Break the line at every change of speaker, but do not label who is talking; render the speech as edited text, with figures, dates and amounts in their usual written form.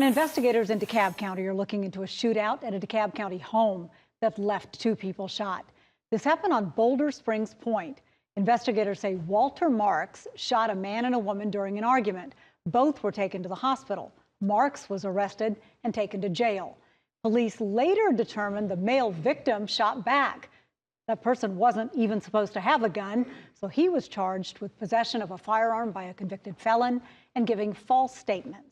Investigators in DeKalb County are looking into a shootout at a DeKalb County home that left 2 people shot. This happened on Boulder Springs Point. Investigators say Walter Marks shot a man and a woman during an argument. Both were taken to the hospital. Marks was arrested and taken to jail. Police later determined the male victim shot back. That person wasn't even supposed to have a gun, so he was charged with possession of a firearm by a convicted felon and giving false statements.